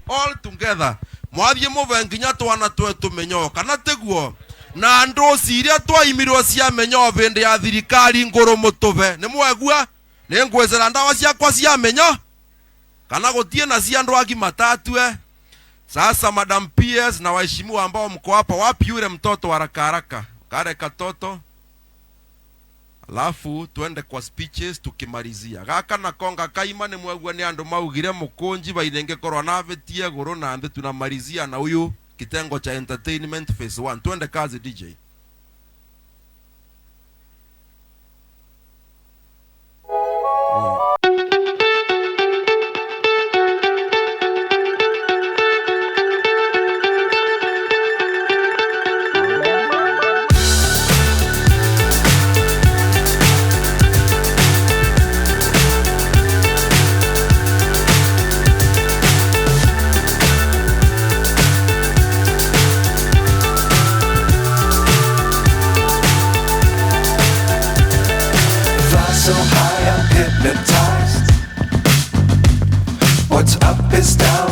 all together mwathie muvenginya twana twetu menyo kana teguo na ndo siria twaimirwo cia menyo vende ya thirikari nguru mutuve ni mwegua ni ngwezera ndawa ciakwa cia menyo kana gutie na cia andu agi matatue. Sasa Madam PS na waheshimiwa ambao mko hapa, wapi yule mtoto haraka haraka kare katoto, alafu tuende kwa speeches tukimalizia. Gaka na konga kaima ni mwegua ni andu maugire mukunji bainenge korwa na vetie guru na nde tunamalizia na huyu kitengo cha entertainment phase 1. Tuende kazi DJ.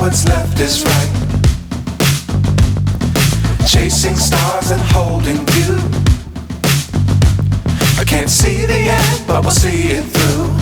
What's left is right. Chasing stars and holding you. I can't see the end, but we'll see it through.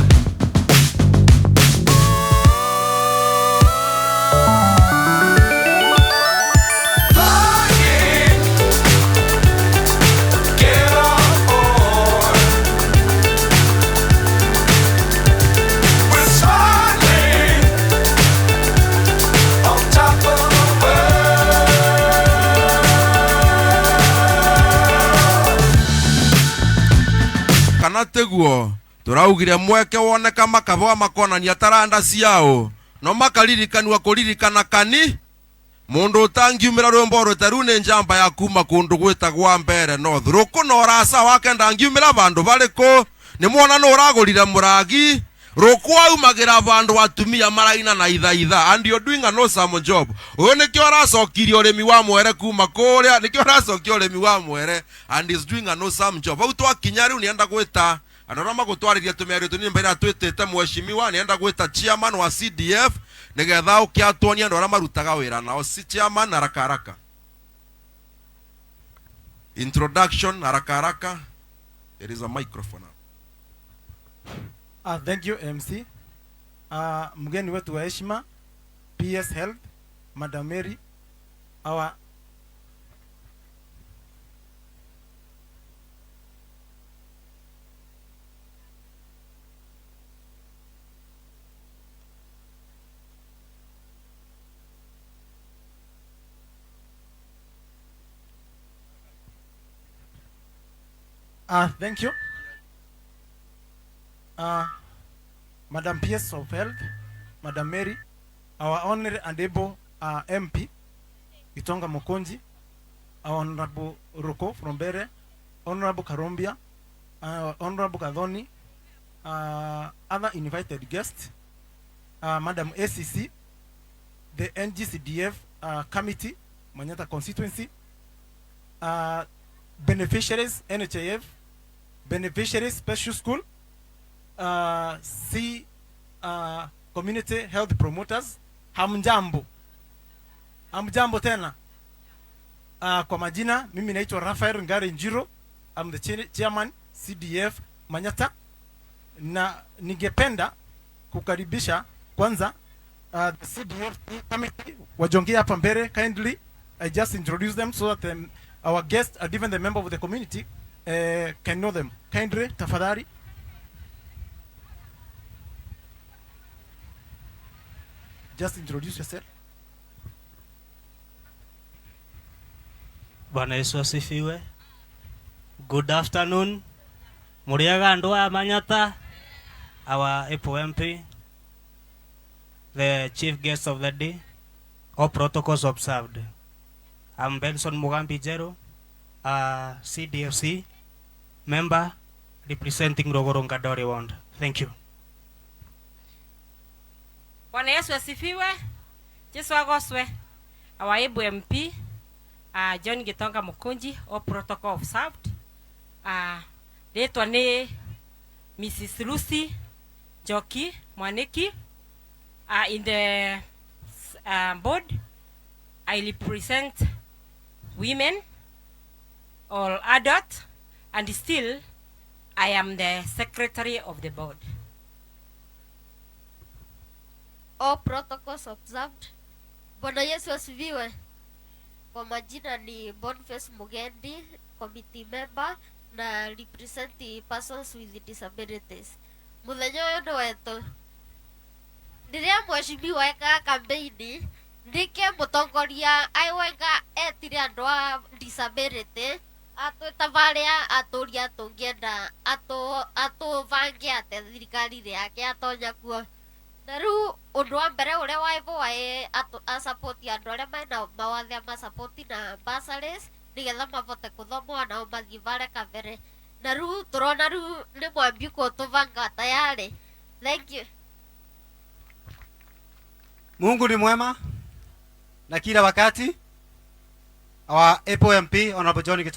Teguo turaugire mweke woneka makabwa makonania taranda ciao no makalirikanwa kuririkana kani mundu utangiumira rwimbo rutarune njamba ya kuma kundu gwitagwa mbere north ruku no rasa wake ndangiumira bandu bariku ni mwona no uragurira muragi ruku aumagira bandu atumia maraina na ithaitha and you doing an awesome job. Uyu nikio aracokirie urimi wa mwere kuma kuria nikio aracokia urimi wa mwere and is doing an awesome job. Au twakinya riu nienda gwita anorama gutwariria tumeario tunini mbere atwitete mweshimiwa nienda gwita chairman wa CDF nigetha ukiatwonia ndora marutaga wira nao si chairman haraka haraka. Introduction haraka haraka. There is a microphone. Thank you MC. Mgeni wetu wa heshima PS Health Madam Mary, our thank you. Madam PS of Health, Madam Mary, our honorary and able MP, Itonga Mokonji, our Honorable Roko from Bere, Honorable Karombia, Honorable Kadhoni, other invited guests, Madam ACC, the NGCDF committee, Manyata constituency, beneficiaries, NHIF, beneficiaries, special school, community health promoters. Hamjambo. Hamjambo tena. Kwa majina mimi naitwa Rafael Ngare Njiro. I'm the chairman CDF Manyata, na ningependa kukaribisha kwanza the CDF committee wajongea hapa mbele. Kindly I just introduce them so that our guests and even the member of the community can know them. Kindly tafadhali. Just introduce yourself. Bwana Yesu asifiwe. Good afternoon. Muriaga andu ya Manyata, our Epo MP, the chief guest of the day, all protocols observed. I'm Benson Mugambi Jero, CDFC member representing Rogoronga Dori Ward. Thank you. Bwana Yesu asifiwe. Yesu agoswe. Our Epo MP, John Gitonga Mukunji, all protocol observed. Letwa ni Mrs. Lucy Joki Mwaniki, in the board. I represent women, all adult, and still I am the secretary of the board. All protocols observed. Bwana Yesu asifiwe. Kwa majina ni Boniface Mugendi, committee member na represent persons with disabilities. Muthenya uyu ni wetu. Ndiria mheshimiwa eka campaign ndike mutongoria aiwenga etire andu a disability atwita varia aturia tungienda atuvange ate thirikari yake atonya kuo. Na riu undu wa mbere uria waivo wae a support andu aria maina mawathe ma support na bursaries nigetha mavote kuthoma nao mathii varia kavere. Na riu turona riu ni mwambi kutuvanga tayari. Thank you. Mungu ni mwema na kila wakati. Our Apple MP Honorable John Gitonga